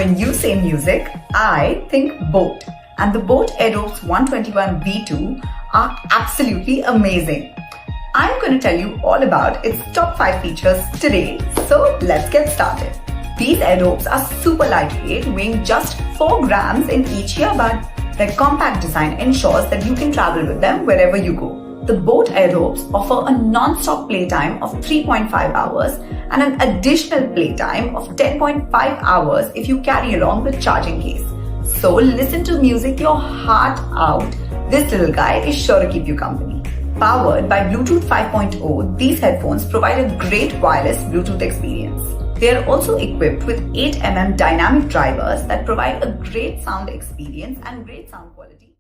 When you say music, I think boat. And the Boat Aerops 121 V2 are absolutely amazing. I'm going to tell you all about its top 5 features today, so let's get started. These Aerops are super lightweight, weighing just 4 grams in each earbud. Their compact design ensures that you can travel with them wherever you go. The Boat Aerops offer a non-stop playtime of 3.5 hours and an additional playtime of 10.5 hours if you carry along the charging case. So listen to music your heart out. This little guy is sure to keep you company. Powered by Bluetooth 5.0, these headphones provide a great wireless Bluetooth experience. They are also equipped with 8mm dynamic drivers that provide a great sound experience and great sound quality.